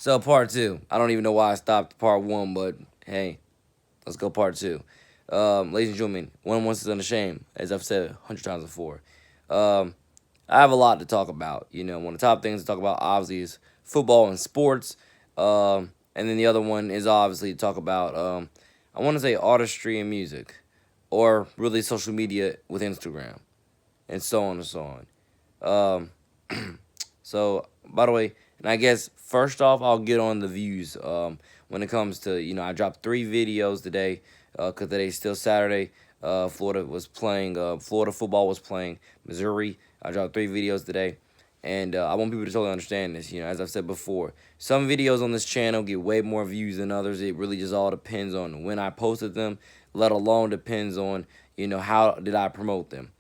So part two. I don't even know why I stopped part one, but hey, let's go part two. Ladies and gentlemen, one once is unashamed, as I've said 100 times before. Um, I have a lot to talk about. One of the top things to talk about obviously is football and sports. And then the other one is obviously to talk about I want to say artistry and music, or really social media with Instagram, and so on and so on. So, by the way, and I guess first off, I'll get on the views. When it comes to, I dropped 3 videos today, because today's still Saturday. Florida was playing. Florida football was playing Missouri. I dropped 3 videos today, and I want people to totally understand this. As I've said before, some videos on this channel get way more views than others. It really just all depends on when I posted them. Let alone depends on how did I promote them.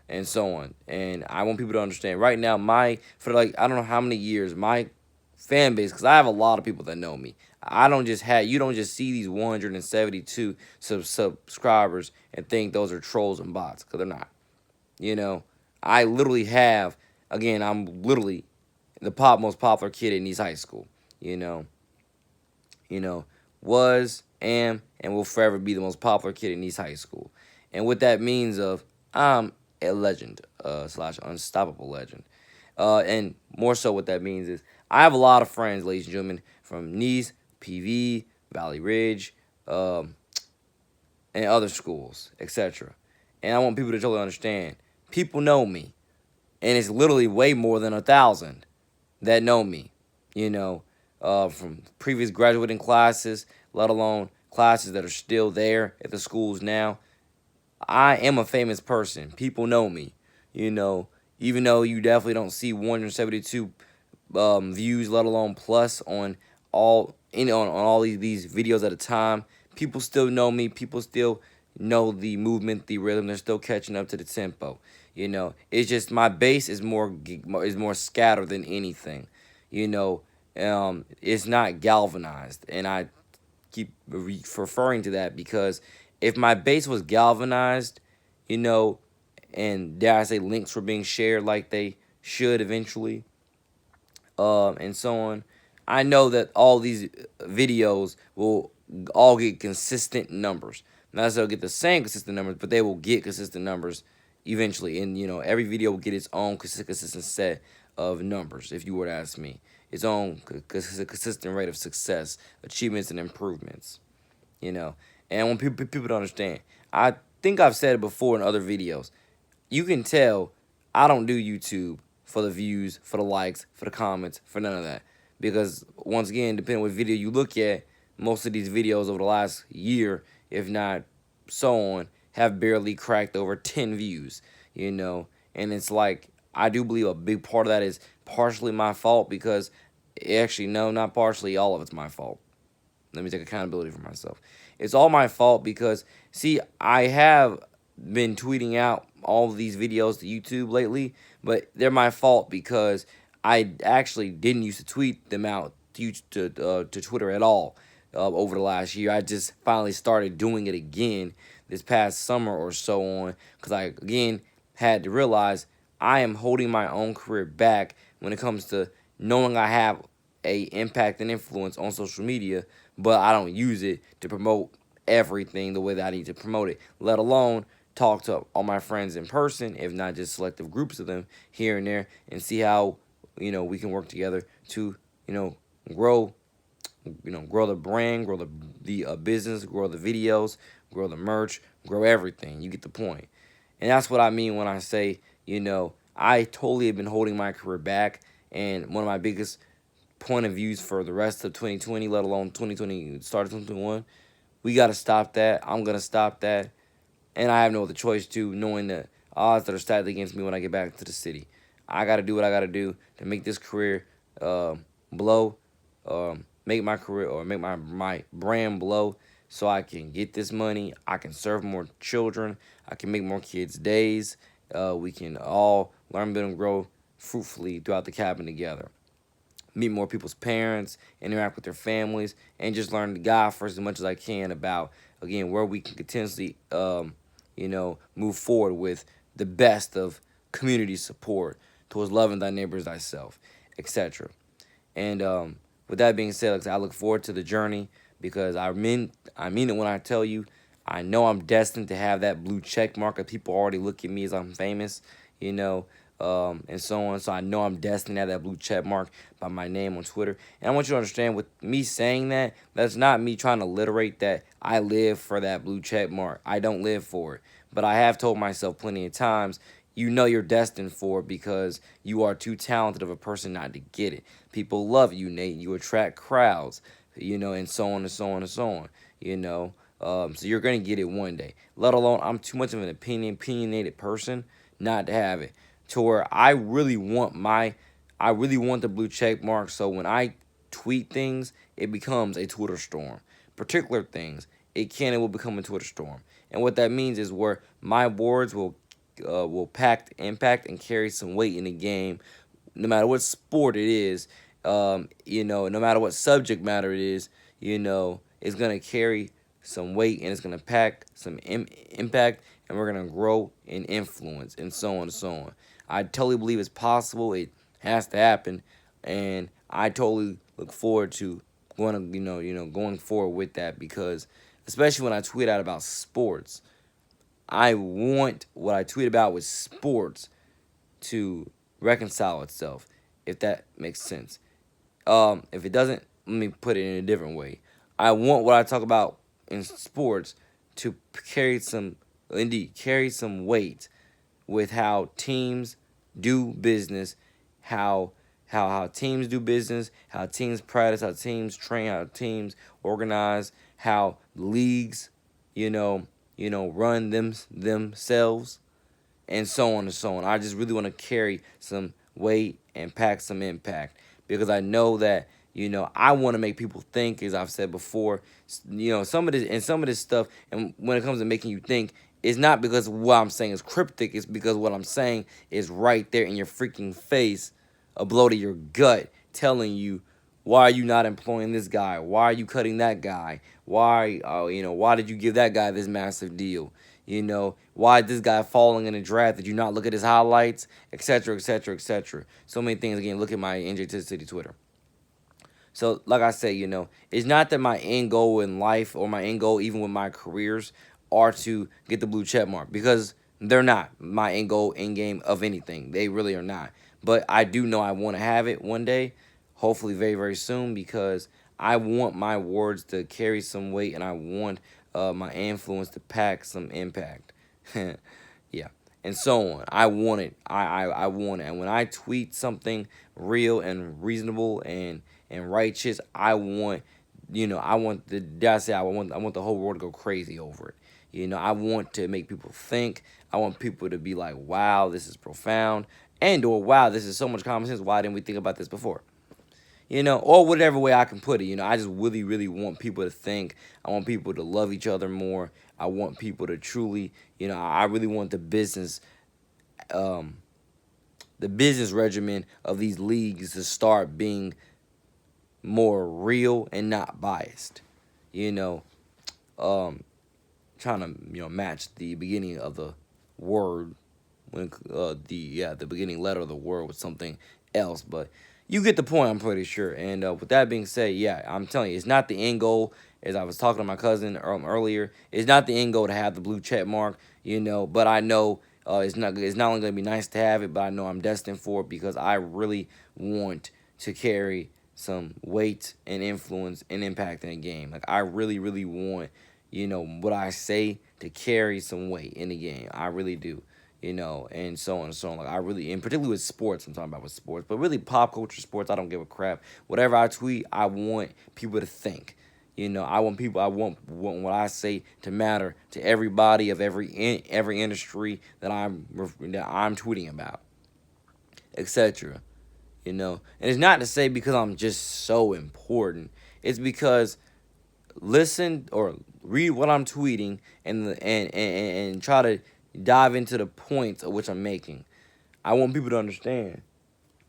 And so on. And I want people to understand right now, for like, I don't know how many years, my fan base, because I have a lot of people that know me. You don't just see these 172 subscribers and think those are trolls and bots, because they're not. You know, I literally have, again, I'm literally the most popular kid in East High School. You know, you know, was, am, and will forever be the most popular kid in East High School. And what that means of I'm a legend, slash unstoppable legend. And more so what that means is I have a lot of friends, ladies and gentlemen, from Nice, PV, Valley Ridge, and other schools, etc. And I want people to totally understand. People know me, and it's literally way more than 1,000 that know me. From previous graduating classes, let alone classes that are still there at the schools now. I am a famous person. People know me. You know, even though you definitely don't see 172 views, let alone plus on all these videos at a time. People still know me. People still know the movement, the rhythm. They're still catching up to the tempo. It's just my base is more scattered than anything. It's not galvanized, and I keep referring to that because if my base was galvanized, you know, and dare I say links were being shared like they should eventually, and so on, I know that all these videos will all get consistent numbers. Not necessarily get the same consistent numbers, but they will get consistent numbers eventually. And every video will get its own consistent set of numbers. If you were to ask me, its own consistent rate of success, achievements, and improvements. You know, and when people don't understand, I think I've said it before in other videos. You can tell I don't do YouTube for the views, for the likes, for the comments, for none of that. Because once again, depending what video you look at, most of these videos over the last year, if not so on, have barely cracked over 10 views. And it's like I do believe a big part of that is partially my fault because actually no, not partially, all of it's my fault. Let me take accountability for myself. It's all my fault because, see, I have been tweeting out all of these videos to YouTube lately, but they're my fault because I actually didn't used to tweet them out to Twitter at all over the last year. I just finally started doing it again this past summer or so on because I, again, had to realize I am holding my own career back when it comes to knowing I have a impact and influence on social media, but I don't use it to promote everything the way that I need to promote it, let alone talk to all my friends in person, if not just selective groups of them here and there, and see how we can work together to grow grow the brand, grow the business, grow the videos, grow the merch, grow everything. You get the point. And that's what I mean when I say, I totally have been holding my career back. And one of my biggest point of views for the rest of 2020, let alone 2020, start of 2021, we got to stop that. I'm going to stop that. And I have no other choice to, knowing the odds that are stacked against me when I get back to the city. I got to do what I got to do to make this career blow, make my career or make my brand blow so I can get this money. I can serve more children. I can make more kids' days. We can all learn, build, and grow fruitfully throughout the cabin together. Meet more people's parents, interact with their families, and just learn to God first as much as I can about, again, where we can continuously, move forward with the best of community support towards loving thy neighbors thyself, etc. And with that being said, like I look forward to the journey because I mean it when I tell you I know I'm destined to have that blue check mark. Of people already look at me as I'm famous, you know, and so on. So I know I'm destined to have that blue check mark by my name on Twitter. And I want you to understand, with me saying that, that's not me trying to alliterate that I live for that blue check mark. I don't live for it. But I have told myself plenty of times, you know you're destined for it because you are too talented of a person not to get it. People love you, Nate. You attract crowds, and so on and so on and so on, So you're going to get it one day. Let alone, I'm too much of an opinionated person not to have it. To where I really want the blue check mark. So when I tweet things, it becomes a Twitter storm. Particular things, it will become a Twitter storm. And what that means is where my words will pack impact and carry some weight in the game, no matter what sport it is. No matter what subject matter it is, it's gonna carry some weight and it's gonna pack some impact, and we're gonna grow in influence, and so on and so on. I totally believe it's possible. It has to happen, and I totally look forward to going forward with that because, especially when I tweet out about sports, I want what I tweet about with sports to reconcile itself, if that makes sense. If it doesn't, let me put it in a different way. I want what I talk about in sports to carry some weight with how teams do business, how teams do business, how teams practice, how teams train, how teams organize, how leagues, run themselves, and so on and so on. I just really want to carry some weight and pack some impact because I know that I want to make people think, as I've said before. Some of this stuff, and when it comes to making you think, it's not because what I'm saying is cryptic. It's because what I'm saying is right there in your freaking face, a blow to your gut, telling you, why are you not employing this guy? Why are you cutting that guy? Why did you give that guy this massive deal? Why is this guy falling in a draft? Did you not look at his highlights, etc., etc., etc.? So many things. Again, look at my NJ2TheCity Twitter. So, like I say, it's not that my end goal in life or my end goal, even with my careers, are to get the blue check mark, because they're not my end goal, end game of anything. They really are not. But I do know I want to have it one day, hopefully very, very soon, because I want my words to carry some weight and I want my influence to pack some impact. Yeah, and so on. I want it. I want it. And when I tweet something real and reasonable and righteous, I want the did I say I want the whole world to go crazy over it. I want to make people think. I want people to be like, wow, this is profound, or wow, this is so much common sense. Why didn't we think about this before? Or whatever way I can put it. I just really, really want people to think. I want people to love each other more. I want people to truly, I really want um, the business regimen of these leagues to start being more real and not biased. You know, um, Trying to match the beginning of the word when the beginning letter of the word with something else, but you get the point, I'm pretty sure. And with that being said, yeah, I'm telling you, it's not the end goal. As I was talking to my cousin earlier, it's not the end goal to have the blue check mark, But I know it's not only gonna be nice to have it, but I know I'm destined for it because I really want to carry some weight and influence and impact in a game. Like I really, really want what I say to carry some weight in the game. I really do. And so on and so on. Like I really, and particularly with sports, I'm talking about with sports, but really pop culture sports, I don't give a crap. Whatever I tweet, I want people to think. I want what I say to matter to everybody of every industry that I'm tweeting about, etc. And it's not to say because I'm just so important. It's because listen or read what I'm tweeting and try to dive into the points of which I'm making. I want people to understand.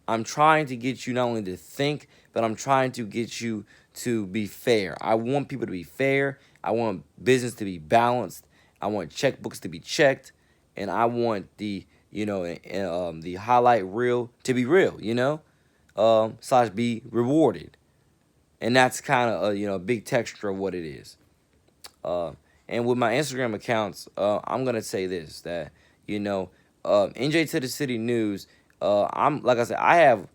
I'm trying to get you not only to think, but I'm trying to get you to be fair. I want people to be fair. I want business to be balanced. I want checkbooks to be checked, and I want the highlight reel to be real. Slash be rewarded. and that's kind of a big texture of what it is. Uh, and with my Instagram accounts, I'm gonna say this that you know, NJ to the City News. I'm like I said, I have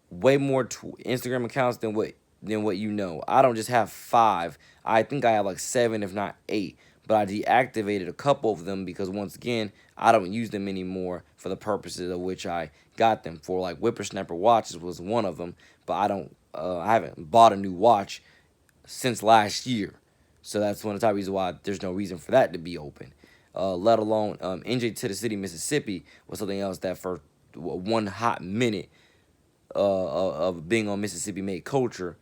way more Instagram accounts than what you know. I don't just have five. I think I have like seven, if not eight. But I deactivated a couple of them because once again, I don't use them anymore for the purposes of which I got them for. Like Whippersnapper watches was one of them, but I don't. I haven't bought a new watch since last year. So that's one of the top reasons why there's no reason for that to be open. Let alone NJ to the City, Mississippi was something else that for one hot minute of being on Mississippi made culture,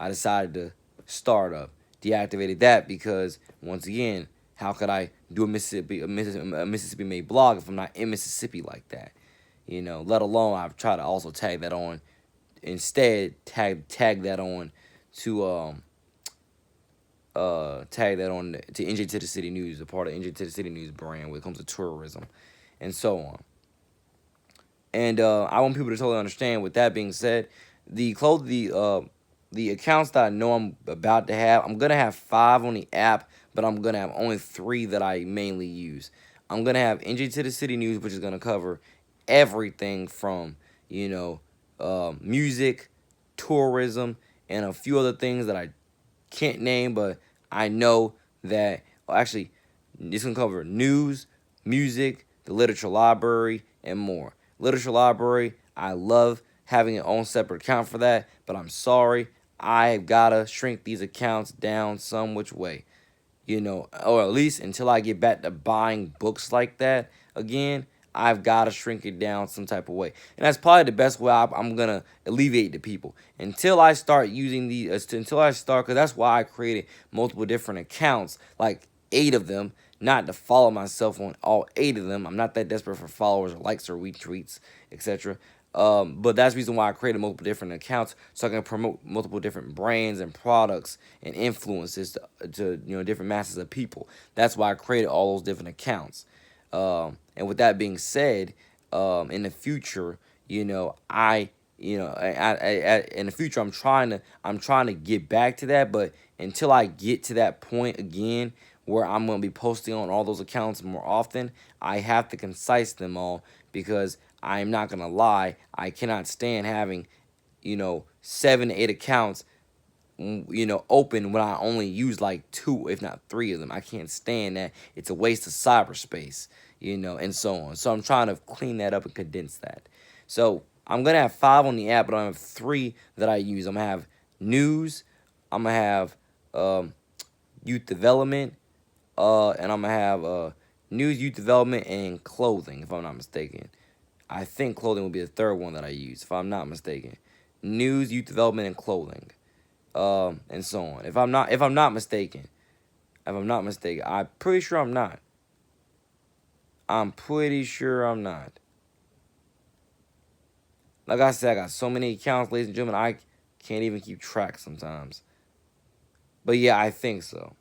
I decided to start up. Deactivated that because once again, how could I do a Mississippi made blog if I'm not in Mississippi like that? Let alone I've tried to also tag that on. Instead, tag that on to tag that on to NJ to the City News, a part of NJ to the City News brand when it comes to tourism, and so on. And I want people to totally understand. With that being said, the accounts that I know I'm about to have, I'm gonna have five on the app, but I'm gonna have only three that I mainly use. I'm gonna have NJ to the City News, which is gonna cover everything from music, tourism, and a few other things that I can't name, but I know that actually it's gonna cover news, music, the literature library, and more. Literature library, I love having an own separate account for that, but I'm sorry, I gotta shrink these accounts down some which way. Or at least until I get back to buying books like that again, I've got to shrink it down some type of way. And that's probably the best way I'm going to alleviate the people. Until I start using because that's why I created multiple different accounts, like 8 of them, not to follow myself on all 8 of them. I'm not that desperate for followers or likes or retweets, etc. But that's the reason why I created multiple different accounts so I can promote multiple different brands and products and influences to different masses of people. That's why I created all those different accounts. And with that being said, in the future, in the future, I'm trying to get back to that, but until I get to that point again where I'm gonna be posting on all those accounts more often, I have to concise them all because I'm not gonna lie, I cannot stand having 7 to 8 accounts open when I only use like 2, if not 3 of them. I can't stand that. It's a waste of cyberspace, and so on. So I'm trying to clean that up and condense that. So I'm gonna have 5 on the app, but I have 3 that I use. I'm gonna have news, I'm gonna have youth development, and I'm gonna have news, youth development, and clothing, if I'm not mistaken. I think clothing will be the third one that I use, if I'm not mistaken. News, youth development, and clothing. And so on. If I'm not mistaken, I'm pretty sure I'm not. I'm pretty sure I'm not. Like I said, I got so many accounts, ladies and gentlemen, I can't even keep track sometimes. But yeah, I think so.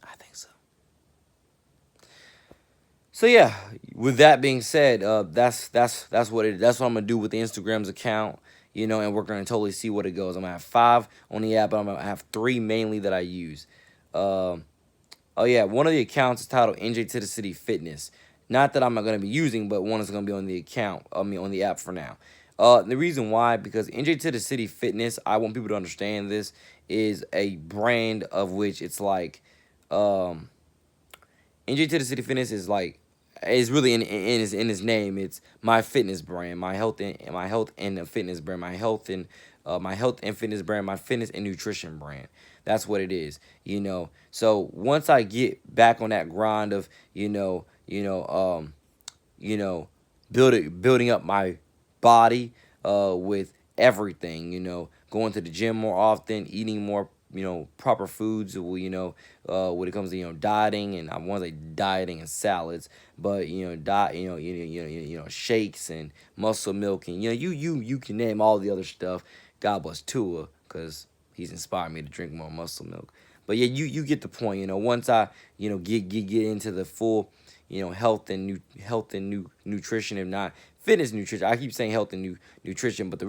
I think so. So yeah, with that being said, that's what it is. That's what I'm gonna do with the Instagram's account. And we're gonna totally see what it goes. I'm gonna have 5 on the app, but I'm gonna have 3 mainly that I use. Um, oh yeah, one of the accounts is titled NJ2TheCity Fitness. Not that I'm not gonna be using, but one is gonna be on the account. On the app for now. The reason why, because NJ2TheCity Fitness, I want people to understand this, is a brand of which it's like, NJ2TheCity Fitness is really in his name. It's my fitness brand, my health and fitness brand, my health and fitness brand, my fitness and nutrition brand. That's what it is. So once I get back on that grind of you know, building up my body with everything, going to the gym more often, eating more, proper foods, when it comes to, dieting, and I want to say dieting and salads, but, diet, shakes and muscle milk, and, you can name all the other stuff. God bless Tua, because he's inspired me to drink more muscle milk. But yeah, you get the point. Once I get into the full health and nutrition, if not fitness nutrition. I keep saying health and nutrition, but the